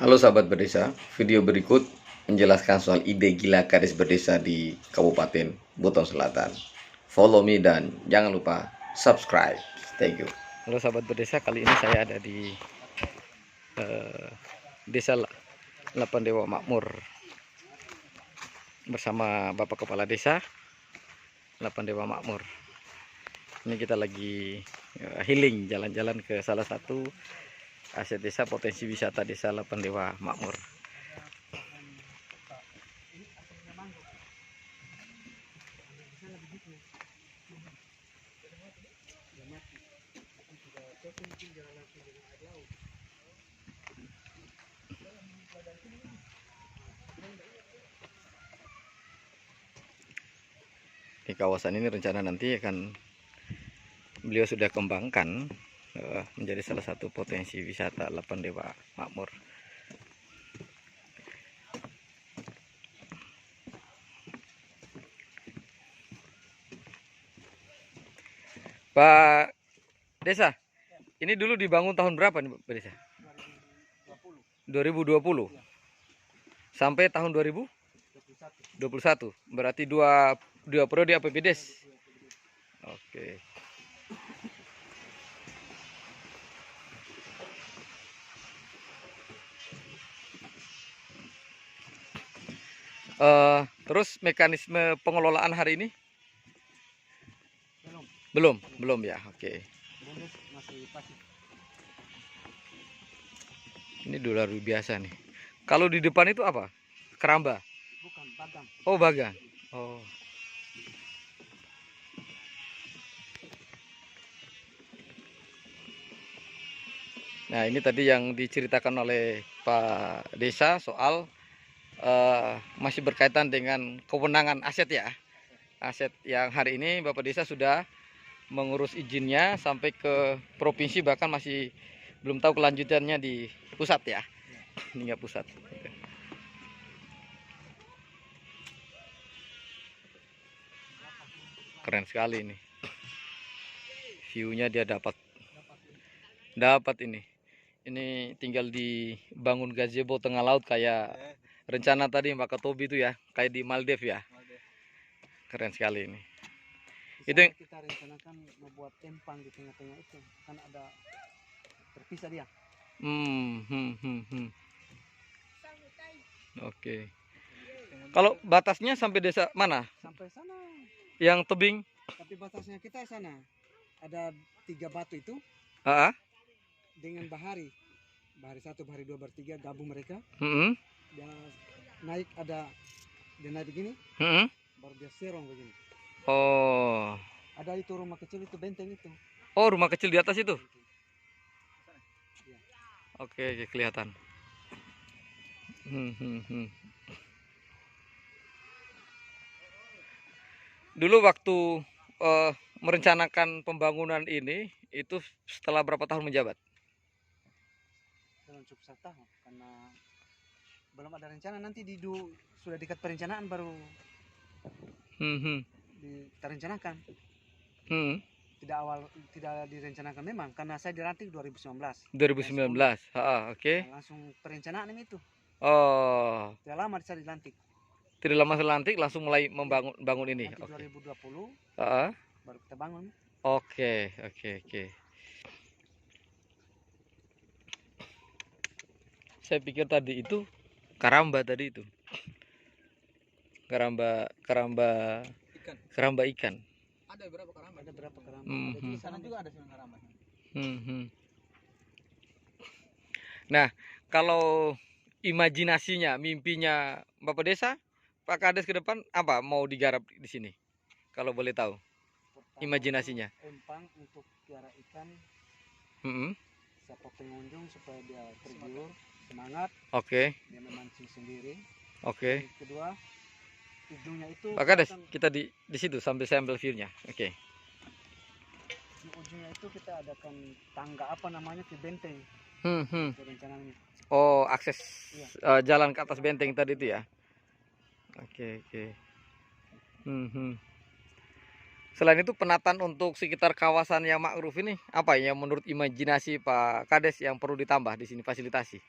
Halo sahabat berdesa, video berikut menjelaskan soal ide gila Kades Berdesa di Kabupaten Buton Selatan. Follow me dan jangan lupa subscribe. Thank you. Halo sahabat berdesa, kali ini saya ada di Desa Lapan Dewa Makmur bersama Bapak Kepala Desa Lapan Dewa Makmur. Ini kita lagi healing, jalan-jalan ke salah satu aset desa potensi wisata Desa Lapan Dewa Makmur. Di kawasan ini rencana nanti akan beliau sudah kembangkan menjadi salah satu potensi wisata Lapan Dewa Makmur. Pak Desa, ini dulu dibangun tahun berapa nih Pak Desa? 2020 sampai tahun 2021. Berarti dua periode APBDes. Oke. Terus mekanisme pengelolaan hari ini? Belum ya. Oke. Ini luar biasa nih. Kalau di depan itu apa? Keramba? Bukan, bagang. Oh, bagang. Oh. Nah, ini tadi yang diceritakan oleh Pak Desa soal masih berkaitan dengan kewenangan aset ya. Aset yang hari ini Bapak Desa sudah mengurus izinnya sampai ke provinsi, bahkan masih belum tahu kelanjutannya di pusat ya. Hingga pusat. Keren sekali ini. View-nya dia dapat ini. Ini tinggal dibangun gazebo tengah laut kayak rencana tadi Mbak Tobi itu ya, kayak di Maldives ya. Keren sekali ini. Itu yang kita rencanakan membuat empang di tengah-tengah itu, kan ada terpisah dia. Oke. Kalau batasnya sampai desa mana? Sampai sana. Yang tebing? Tapi batasnya kita sana. Ada 3 batu itu. Dengan bahari. Bahari 1, bahari 2, bahari 3 gabung mereka. Dia naik dia naik begini. Baru dia serong begini. Oh. Ada itu rumah kecil itu, benteng itu. Oh, rumah kecil di atas itu. Oke, kelihatan. Dulu waktu merencanakan pembangunan ini itu setelah berapa tahun menjabat? Dalam cukup 1 tahun, karena belum ada rencana, nanti sudah dekat perencanaan baru direncanakan. Tidak direncanakan memang, karena saya dilantik 2019. 2019. Oke. Nah, langsung perencanaan itu. Oh. Tidak lama saya dilantik. Tidak lama selantik langsung mulai bangun ini. Nanti 2020 baru kita bangun. Oke. Saya pikir tadi itu karamba tadi itu. Karamba ikan. Ada berapa karamba? Di sana juga ada karamba. Nah, kalau imajinasinya, mimpinya Bapak Desa, Pak Kades ke depan apa mau digarap di sini? Kalau boleh tahu. Imajinasinya. Empang untuk piara ikan. Siapa pengunjung supaya dia tergiur, semangat. Oke. Dia memancing sendiri. Oke. Yang kedua, ujungnya itu Pak Kades, kita di situ sambil saya ambil view-nya. Oke. Di ujungnya itu kita adakan tangga apa namanya ke benteng. Rencananya. Oh, akses jalan ke atas benteng tadi itu ya. Oke. Selain itu penataan untuk sekitar kawasan yang mangrove ini apa yang menurut imajinasi Pak Kades yang perlu ditambah di sini fasilitasi?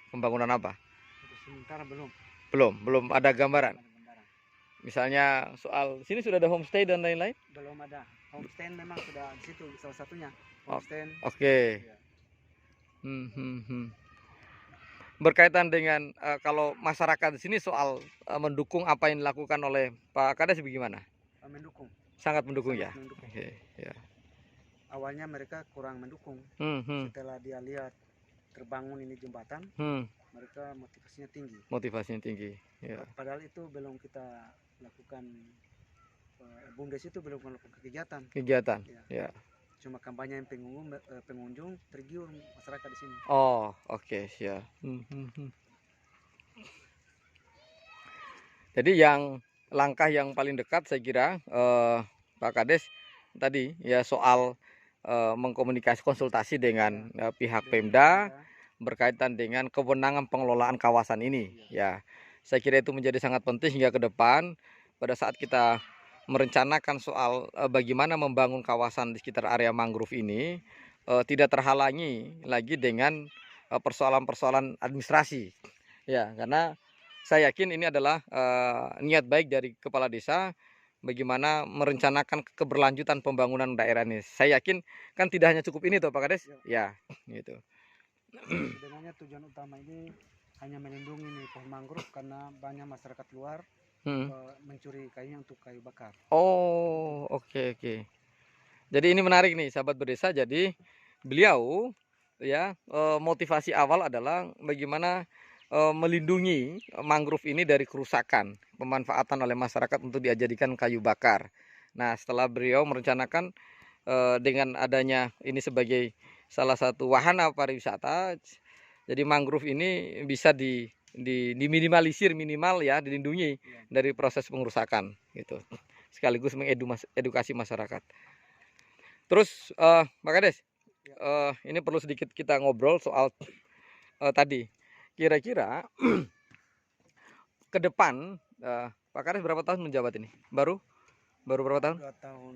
Pembangunan apa? Untuk sementara belum. Belum ada gambaran. Belum ada gambaran. Misalnya soal sini sudah ada homestay dan lain-lain? Belum ada. Homestay memang sudah di situ salah satunya. Oh, Homestay. Oke. Ya. Berkaitan dengan kalau masyarakat di sini soal mendukung apa yang dilakukan oleh Pak Kades bagaimana? Mendukung. Sangat mendukung Sangat ya. mendukung. Oke, ya. Awalnya mereka kurang mendukung. Setelah dia lihat terbangun ini jembatan, mereka motivasinya tinggi. Motivasinya tinggi. Ya. Padahal itu belum kita lakukan, BUMDes itu belum melakukan kegiatan. Kegiatan. Ya. Ya. Cuma kampanye yang pengunjung tergiur masyarakat di sini. Oh, oke, siap. Jadi yang langkah yang paling dekat saya kira Pak Kades tadi ya soal mengkomunikasi konsultasi dengan pihak Pemda berkaitan dengan kewenangan pengelolaan kawasan ini ya. Saya kira itu menjadi sangat penting hingga ke depan pada saat kita merencanakan soal bagaimana membangun kawasan di sekitar area mangrove ini tidak terhalangi lagi dengan persoalan-persoalan administrasi ya, karena saya yakin ini adalah niat baik dari kepala desa bagaimana merencanakan keberlanjutan pembangunan daerah ini. Saya yakin kan tidak hanya cukup ini toh Pak Kades ya, gitu. Sebenarnya tujuan utama ini hanya melindungi nih pohon mangrove karena banyak masyarakat luar mencuri kayunya untuk kayu bakar. Oh, oke. Jadi ini menarik nih sahabat berdesa. Jadi beliau ya motivasi awal adalah bagaimana melindungi mangrove ini dari kerusakan, pemanfaatan oleh masyarakat untuk dijadikan kayu bakar. Nah, setelah beliau merencanakan dengan adanya ini sebagai salah satu wahana pariwisata, jadi mangrove ini bisa diminimalisir, minimal ya, dilindungi dari proses pengerusakan gitu. Sekaligus mengedukasi masyarakat. Terus Pak Kades, ini perlu sedikit kita ngobrol soal tadi. Kira-kira ke depan Pak Kades berapa tahun menjabat ini? Baru berapa tahun? 2 tahun.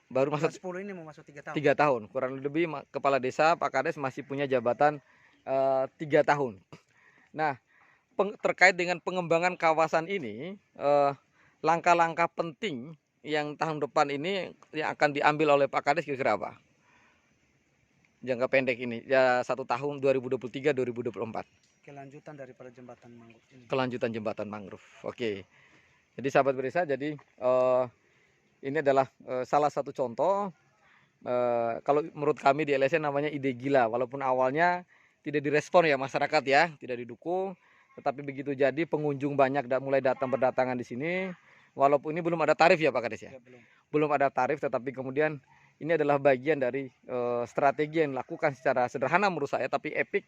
Baru masuk 10 ini mau masuk 3 tahun. 3 tahun. Kurang lebih kepala desa Pak Kades masih punya jabatan 3 tahun. Nah, terkait dengan pengembangan kawasan ini, langkah-langkah penting yang tahun depan ini yang akan diambil oleh Pak Kades kira-kira apa? Jangka pendek ini, ya 1 tahun 2023-2024. Kelanjutan daripada jembatan mangrove ini. Kelanjutan jembatan mangrove. Oke. Jadi sahabat berdesa, jadi ini adalah salah satu contoh. Kalau menurut kami di LSN namanya ide gila, walaupun awalnya tidak direspon ya masyarakat ya, tidak didukung, tetapi begitu jadi pengunjung banyak mulai berdatangan di sini, walaupun ini belum ada tarif ya Pak Kades ya, belum ada tarif, tetapi kemudian ini adalah bagian dari strategi yang dilakukan secara sederhana menurut saya, tapi epik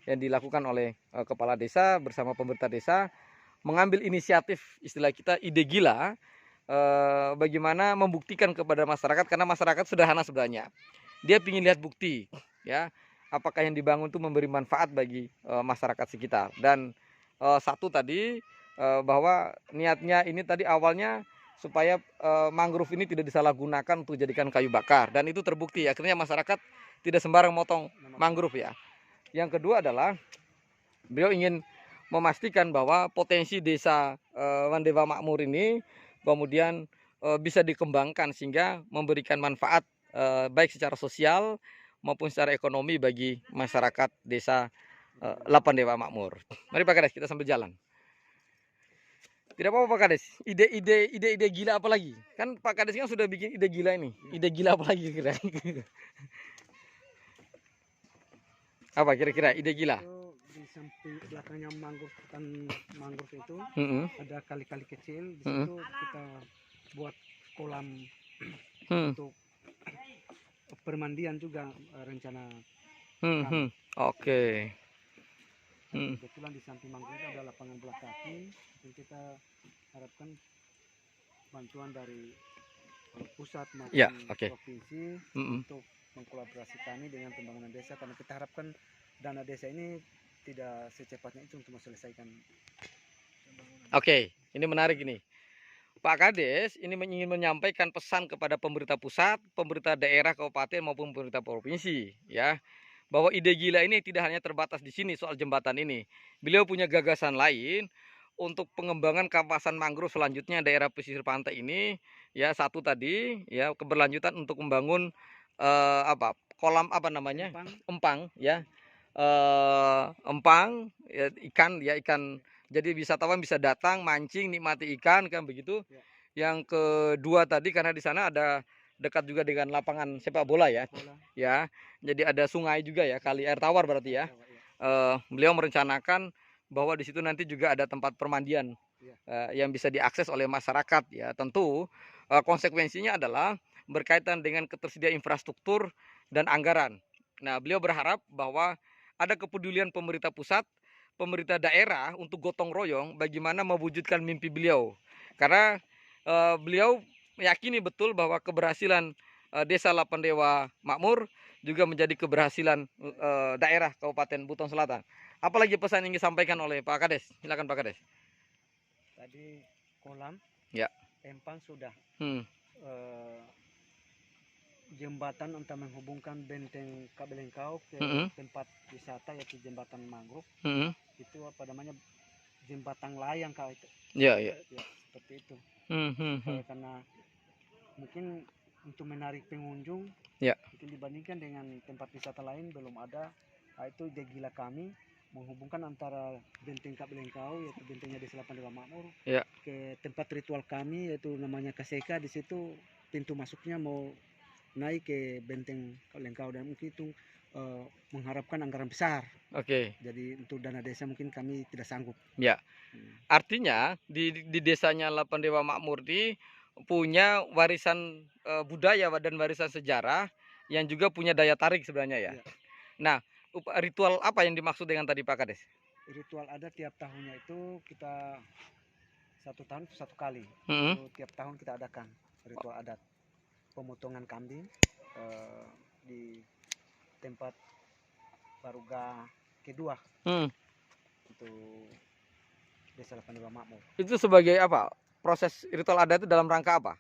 yang dilakukan oleh kepala desa bersama pemerintah desa, mengambil inisiatif istilah kita ide gila, bagaimana membuktikan kepada masyarakat, karena masyarakat sederhana sebenarnya, dia ingin lihat bukti ya, apakah yang dibangun itu memberi manfaat bagi masyarakat sekitar. Dan satu tadi bahwa niatnya ini tadi awalnya supaya mangrove ini tidak disalahgunakan untuk dijadikan kayu bakar, dan itu terbukti. Akhirnya masyarakat tidak sembarang motong mangrove ya. Yang kedua adalah beliau ingin memastikan bahwa potensi desa Wandewa Makmur ini kemudian bisa dikembangkan sehingga memberikan manfaat baik secara sosial maupun secara ekonomi bagi masyarakat desa Lapan Dewa Makmur. Mari Pak Kades, kita sambil jalan. Tidak apa-apa Pak Kades, ide gila apa lagi? Kan Pak Kades kan sudah bikin ide gila ini. Ide gila apa lagi kira? Apa kira-kira ide gila? Itu di samping belakangnya mangrove itu ada kali-kali kecil. Di situ kita buat kolam untuk permandian juga rencana. Oke. Kebetulan di samping mangrove ada lapangan bola kaki. Dan kita harapkan bantuan dari pusat maupun provinsi untuk mengkolaborasikan dengan pembangunan desa, karena kita harapkan dana desa ini tidak secepatnya itu untuk menyelesaikan. Oke, ini menarik ini. Pak Kades ini ingin menyampaikan pesan kepada pemerintah pusat, pemerintah daerah, kabupaten maupun pemerintah provinsi ya, bahwa ide gila ini tidak hanya terbatas di sini soal jembatan ini. Beliau punya gagasan lain untuk pengembangan kawasan mangrove selanjutnya daerah pesisir pantai ini. Ya, satu tadi ya keberlanjutan untuk membangun kolam empang ya. Empang ya, ikan. Jadi wisatawan bisa datang mancing nikmati ikan kan begitu. Ya. Yang kedua tadi karena di sana ada dekat juga dengan lapangan sepak bola ya. Ya. Jadi ada sungai juga ya, kali air tawar berarti ya. Beliau merencanakan bahwa di situ nanti juga ada tempat permandian yang bisa diakses oleh masyarakat ya. Tentu konsekuensinya adalah berkaitan dengan ketersediaan infrastruktur dan anggaran. Nah, beliau berharap bahwa ada kepedulian pemerintah pusat, pemerintah daerah untuk gotong royong bagaimana mewujudkan mimpi beliau. Karena beliau meyakini betul bahwa keberhasilan Desa Lapandewa Makmur juga menjadi keberhasilan daerah Kabupaten Buton Selatan. Apalagi pesan yang ingin disampaikan oleh Pak Kades? Silakan Pak Kades. Tadi kolam, ya. empang sudah. Jembatan untuk menghubungkan benteng Kabelengkau ke tempat wisata yaitu jembatan mangrove. Itu apa namanya, jembatan layang kalau itu. Ya, seperti itu. Karena mungkin untuk menarik pengunjung, mungkin dibandingkan dengan tempat wisata lain belum ada. Nah, itu ide gila kami menghubungkan antara benteng Kabelengkau yaitu bentengnya Desa Lapandewa Makmur ke tempat ritual kami yaitu namanya Kaseka. Di situ pintu masuknya mau naik ke benteng Kabelengkau dan mungkin itu mengharapkan anggaran besar. Jadi untuk dana desa mungkin kami tidak sanggup. Ya. Artinya di desanya Lapandewa Makmur ini punya warisan budaya dan warisan sejarah yang juga punya daya tarik sebenarnya ya. Nah, ritual apa yang dimaksud dengan tadi Pak Kades? Ritual ada tiap tahunnya itu kita 1 tahun 1 kali. Tiap tahun kita adakan ritual adat. Pemotongan kambing di tempat Baruga kedua untuk Desa Lapandewa Makmur. Itu sebagai apa? Proses ritual adat itu dalam rangka apa?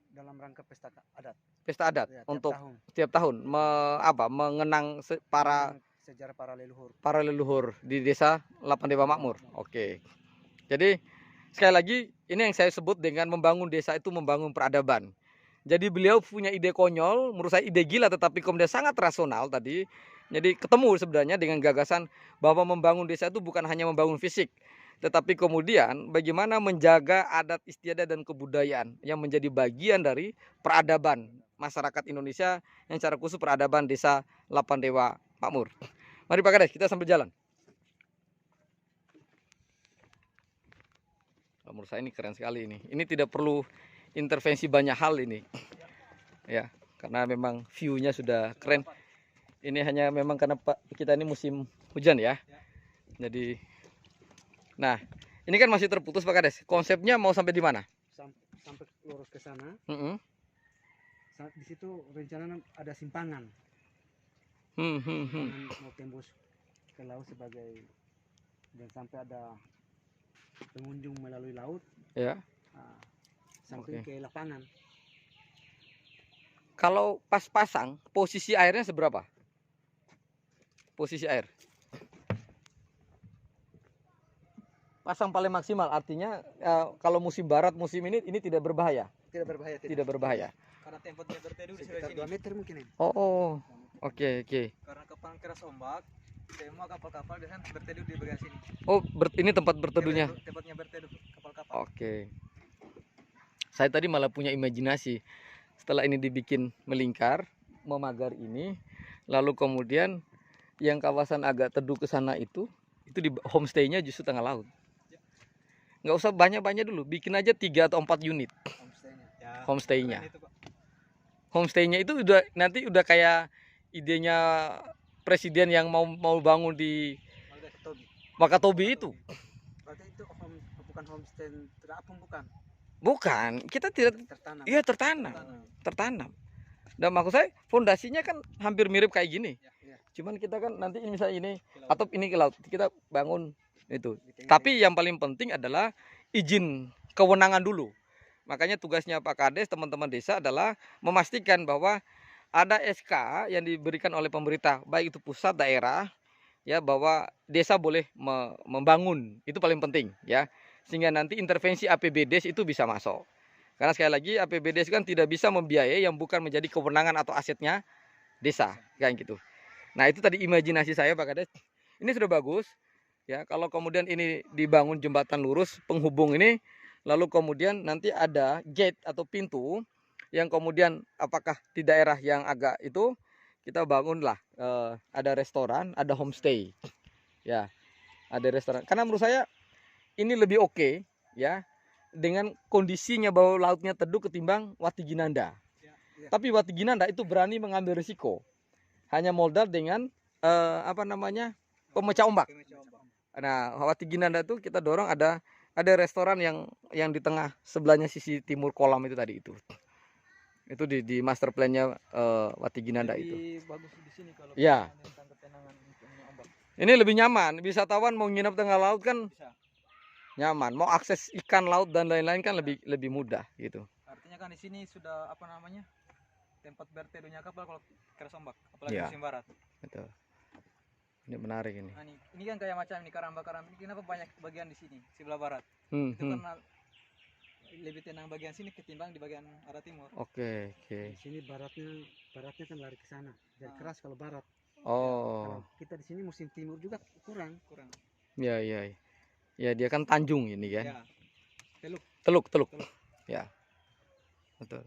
Dalam rangka pesta adat. Pesta adat ya, untuk setiap tahun mengenang sejarah para leluhur. Para leluhur di Desa Lapandewa Makmur. Oke. Jadi sekali lagi ini yang saya sebut dengan membangun desa itu membangun peradaban. Jadi beliau punya ide konyol, menurut saya ide gila tetapi kemudian sangat rasional tadi. Jadi ketemu sebenarnya dengan gagasan bahwa membangun desa itu bukan hanya membangun fisik, tetapi kemudian bagaimana menjaga adat istiadat dan kebudayaan yang menjadi bagian dari peradaban masyarakat Indonesia yang secara khusus peradaban Desa Lapandewa Makmur. Mari Pak Kades, kita sambil jalan. Menurut saya ini keren sekali ini. Ini tidak perlu intervensi banyak hal ini. Ya, karena memang view-nya sudah keren. Ini hanya memang karena kita ini musim hujan ya. Jadi nah, ini kan masih terputus Pak Kades. Konsepnya mau sampai di mana? Sampai lurus ke sana. Di situ rencana ada simpangan. Mau tembus ke laut sebagai dan sampai ada pengunjung melalui laut. Ya. Sampai ke lapangan. Kalau pas pasang, posisi airnya seberapa? Posisi air. Pasang paling maksimal artinya kalau musim barat musim ini tidak berbahaya. Tidak berbahaya. Karena tempatnya berteduh di sini. 2 meter mungkin ini. Oke. Karena kepang keras ombak, semua kapal-kapal biasanya berteduh di bagian sini. Ini tempat berteduhnya. Tempatnya berteduh kapal-kapal. Oke. Saya tadi malah punya imajinasi setelah ini dibikin melingkar, memagar ini, lalu kemudian yang kawasan agak teduh ke sana itu di homestay-nya justru tengah laut. Nggak usah banyak-banyak dulu, bikin aja 3 atau 4 unit homestay-nya. Homestay-nya itu nanti udah kayak idenya presiden yang mau bangun di Wakatobi itu. Berarti itu bukan homestay terapung bukan? Bukan, kita tidak tertanam. Iya, tertanam. Dan maksud saya fondasinya kan hampir mirip kayak gini. Cuman kita kan nanti misalnya ini atau ini ke laut, kita bangun itu. Tapi yang paling penting adalah izin kewenangan dulu. Makanya tugasnya Pak Kades, teman-teman desa adalah memastikan bahwa ada SK yang diberikan oleh pemerintah, baik itu pusat, daerah, ya, bahwa desa boleh membangun, itu paling penting, ya, sehingga nanti intervensi APBD itu bisa masuk. Karena sekali lagi APBD kan tidak bisa membiayai yang bukan menjadi kewenangan atau asetnya desa, kayak gitu. Nah, itu tadi imajinasi saya, Pak Kades. Ini sudah bagus, ya. Kalau kemudian ini dibangun jembatan lurus penghubung ini, lalu kemudian nanti ada gate atau pintu yang kemudian apakah di daerah yang agak itu kita bangunlah ada restoran, ada homestay, ya, ada restoran. Karena menurut saya ini lebih oke, ya, dengan kondisinya bahwa lautnya teduh ketimbang Watiginanda. Tapi Watiginanda itu berani mengambil risiko, hanya modal dengan pemecah ombak. Nah, Watiginanda itu kita dorong ada restoran yang di tengah sebelahnya sisi timur kolam itu tadi itu. Itu di master plan-nya Watiginanda itu. Bagus di sini kalau ya. Ini lebih nyaman. Wisatawan mau nginep tengah laut kan bisa. Nyaman. Mau akses ikan laut dan lain-lain kan lebih mudah gitu. Artinya kan di sini sudah tempat berteduhnya kapal kalau keras ombak, apalagi musim barat. Betul. Ini menarik ini. Nah, ini kan kayak macam ini Karamba-Karamba. Kenapa banyak bagian di sini sebelah barat? Itu karena lebih tenang bagian sini ketimbang di bagian arah timur. Oke. Di sini baratnya kan lari ke sana. Jadi keras kalau barat. Oh. Kalau kita di sini musim timur juga kurang. Ya. Ya, dia kan Tanjung ini kan. Ya. Teluk. Ya. Betul.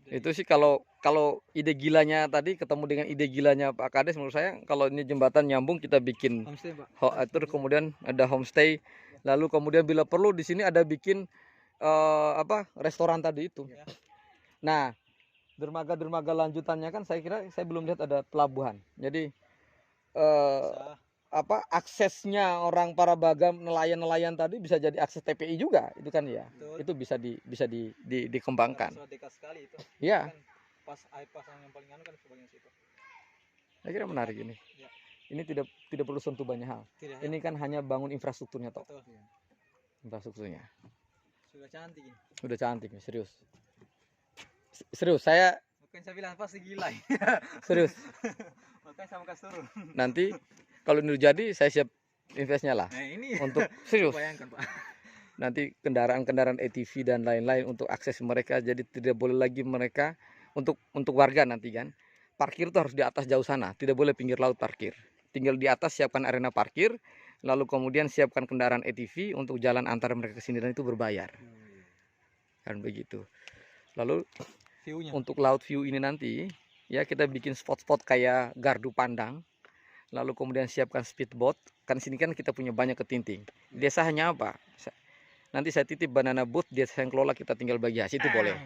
Itu sih kalau ide gilanya tadi ketemu dengan ide gilanya Pak Kades, menurut saya kalau ini jembatan nyambung kita bikin homestay, Pak. Terus kemudian ada homestay, lalu kemudian bila perlu di sini ada bikin restoran tadi itu. Ya. Nah, dermaga lanjutannya kan saya kira saya belum lihat ada pelabuhan. Jadi aksesnya orang para bagam nelayan tadi bisa jadi akses TPI juga itu kan ya. Betul. Itu bisa dikembangkan. Dekat sekali itu. Iya. Kan pas air pasang yang paling anu kan sebagian situ. Saya kira menarik ini. Ya. Ini tidak perlu sentuh banyak hal. Ini kan hanya bangun infrastrukturnya toh. Betul. Infrastrukturnya. Sudah cantik ini. Sudah cantik, serius. Serius saya. Makanya saya bilang pasti gila. Serius. Makanya saya mau kasih turun. Nanti kalau ini jadi saya siap investnya lah. Nah, ini untuk serius. Bayangkan, Pak. Nanti kendaraan ATV dan lain-lain untuk akses mereka, jadi tidak boleh lagi mereka untuk warga nanti kan. Parkir itu harus di atas jauh sana, tidak boleh pinggir laut parkir. Tinggal di atas siapkan arena parkir, lalu kemudian siapkan kendaraan ATV untuk jalan antara mereka ke sini dan itu berbayar. Kan begitu. Lalu untuk laut view ini nanti ya kita bikin spot-spot kayak gardu pandang. Lalu kemudian siapkan speedboat. Kan sini kan kita punya banyak ketinting. Desa hanya apa? Nanti saya titip banana boat, desa yang kelola kita tinggal bagi hasil itu boleh.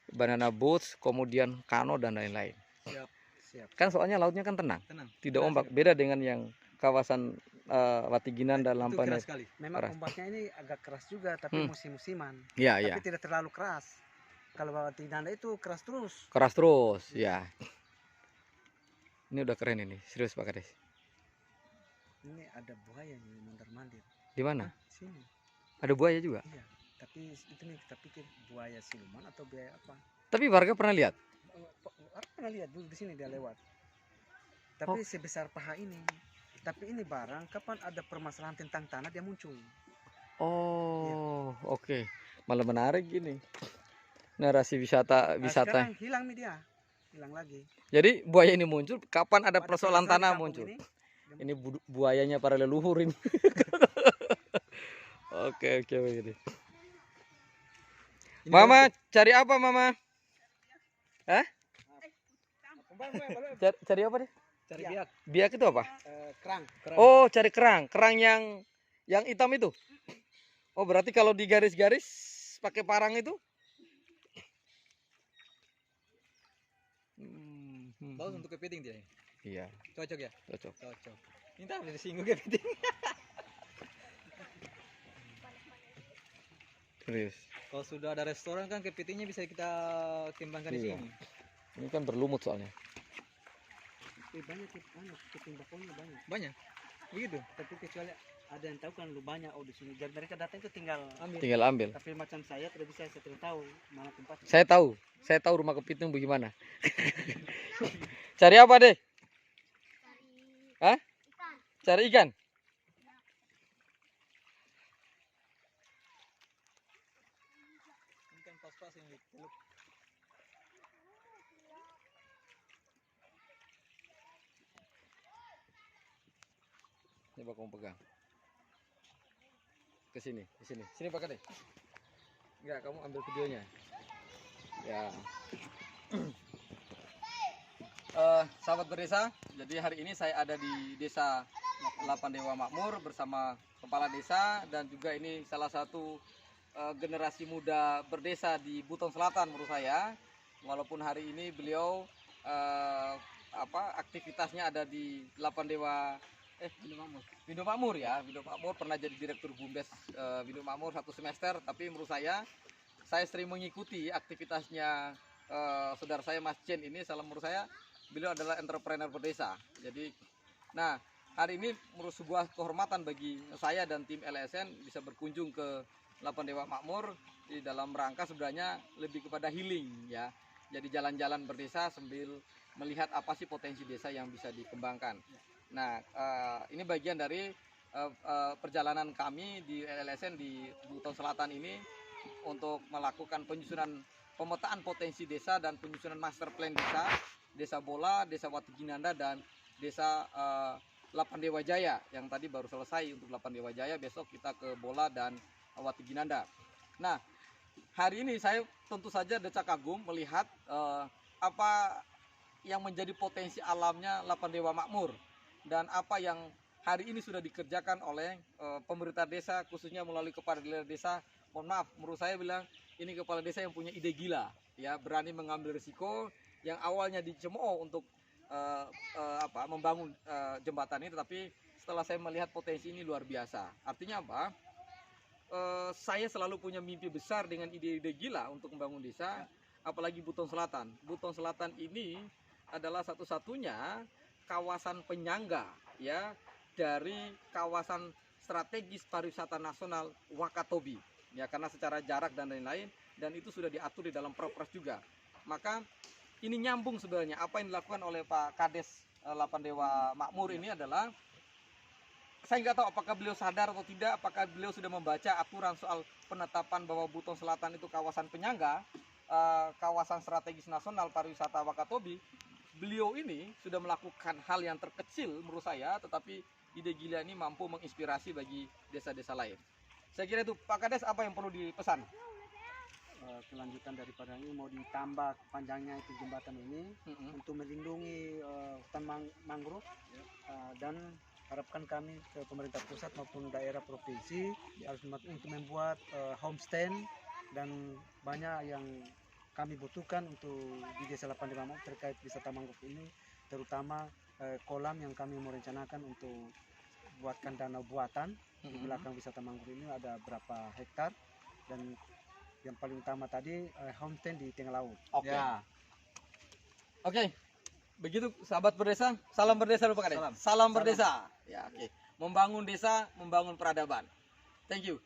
Banana boat, kemudian kano dan lain-lain. Siap. Kan soalnya lautnya kan tenang. Tidak ombak. Beda dengan yang kawasan Watiginanda dan Lampanya. Memang ombaknya ini agak keras juga, tapi musim-musiman. Tapi tidak terlalu keras. Kalau Watiginanda itu keras terus. Ya. Ini udah keren ini, serius Pak Kades. Ini ada buaya nih mondar-mandir. Di mana? Sini. Ada buaya juga? Iya, tapi itu nih kita pikir buaya siluman atau buaya apa? Tapi warga pernah lihat? Pernah lihat dulu di sini dia lewat. Tapi sebesar paha ini. Tapi ini barang kapan ada permasalahan tentang tanah dia muncul. Oke. Malah menarik gini. Narasi wisata. Sekarang hilang nih dia. Hilang lagi. Jadi buaya ini muncul kapan ada persoalan tanah muncul. Ini buayanya para leluhur ini. Oke begini. Mama cari apa Mama? Hah? Cari apa deh? Cari biak. Biak itu apa? Kerang. Oh, cari kerang. Kerang yang hitam itu. Oh, berarti kalau di garis-garis pakai parang itu? Bagus untuk kepiting dia. Iya. Cocok ya? Cocok. Ini tak boleh disinggung kepiting. Serius. Kalau sudah ada restoran kan kepitingnya bisa kita kembangkan di sini. Ini kan berlumut soalnya. Banyak kepiting bakonya banyak. begitu. Tapi kecuali ada yang tahu kan lu banyak di sini. Jadi mereka datang itu tinggal ambil. Tinggal ambil. Tapi macam saya tidak bisa, saya tidak tahu mana tempat. Saya tahu rumah kepiting bagaimana. Cari apa deh? Hah? Cari ikan. Ikan pas-pas yang diteluk. Coba kamu pegang. Ke sini, sini pakai deh. Enggak, kamu ambil videonya. Ya. Sahabat berdesa, jadi hari ini saya ada di desa Lapan Dewa Makmur bersama kepala desa dan juga ini salah satu generasi muda berdesa di Buton Selatan menurut saya. Walaupun hari ini beliau aktivitasnya ada di Lapan Dewa Windo Makmur ya. Windo Makmur pernah jadi direktur BUMDes Windo Makmur 1 semester, tapi menurut saya sering mengikuti aktivitasnya saudara saya Mas Jen ini. Salah menurut saya beliau adalah entrepreneur berdesa. Jadi, nah hari ini menurut sebuah kehormatan bagi saya dan tim LSN bisa berkunjung ke Lapan Dewa Makmur di dalam rangka sebenarnya lebih kepada healing ya. Jadi jalan-jalan berdesa sambil melihat apa sih potensi desa yang bisa dikembangkan. Nah, ini bagian dari perjalanan kami di LSN di Buton Selatan ini untuk melakukan penyusunan pemetaan potensi desa dan penyusunan master plan desa Bola, desa Watiginanda, dan desa Lapan Dewa Jaya yang tadi baru selesai. Untuk Lapan Dewa Jaya besok kita ke Bola dan Watiginanda. Nah, hari ini saya tentu saja decak kagum melihat apa yang menjadi potensi alamnya Lapan Dewa Makmur dan apa yang hari ini sudah dikerjakan oleh pemerintah desa, khususnya melalui kepala desa. Mohon maaf, menurut saya bilang ini kepala desa yang punya ide gila, ya, berani mengambil risiko yang awalnya dicemooh untuk membangun jembatan ini, tetapi setelah saya melihat potensi ini luar biasa. Artinya apa? Saya selalu punya mimpi besar dengan ide-ide gila untuk membangun desa, apalagi Buton Selatan. Buton Selatan ini adalah satu-satunya kawasan penyangga ya dari kawasan strategis pariwisata nasional Wakatobi. Ya, karena secara jarak dan lain-lain, dan itu sudah diatur di dalam Perpres juga. Maka ini nyambung sebenarnya apa yang dilakukan oleh Pak Kades Lapan Dewa Makmur ini adalah, saya nggak tahu apakah beliau sadar atau tidak, apakah beliau sudah membaca aturan soal penetapan bahwa Buton Selatan itu kawasan penyangga, kawasan strategis nasional pariwisata Wakatobi. Beliau ini sudah melakukan hal yang terkecil menurut saya, tetapi ide gila ini mampu menginspirasi bagi desa-desa lain. Saya kira itu, Pak Kades, apa yang perlu dipesan? Kelanjutan daripada ini mau ditambah panjangnya itu jembatan ini untuk melindungi hutan mangrove dan harapkan kami ke pemerintah pusat maupun daerah provinsi harus untuk membuat homestay dan banyak yang kami butuhkan untuk di Desa Lapan Dewa Makmur terkait wisata mangrove ini, terutama kolam yang kami mau rencanakan untuk buatkan danau buatan di belakang wisata mangrove ini ada berapa hektar, dan yang paling utama tadi homestay di tengah laut. Oke. Ya. Oke. Begitu sahabat berdesa, salam berdesa lupa Kades. Salam berdesa. Ya, oke. Membangun desa, membangun peradaban. Thank you.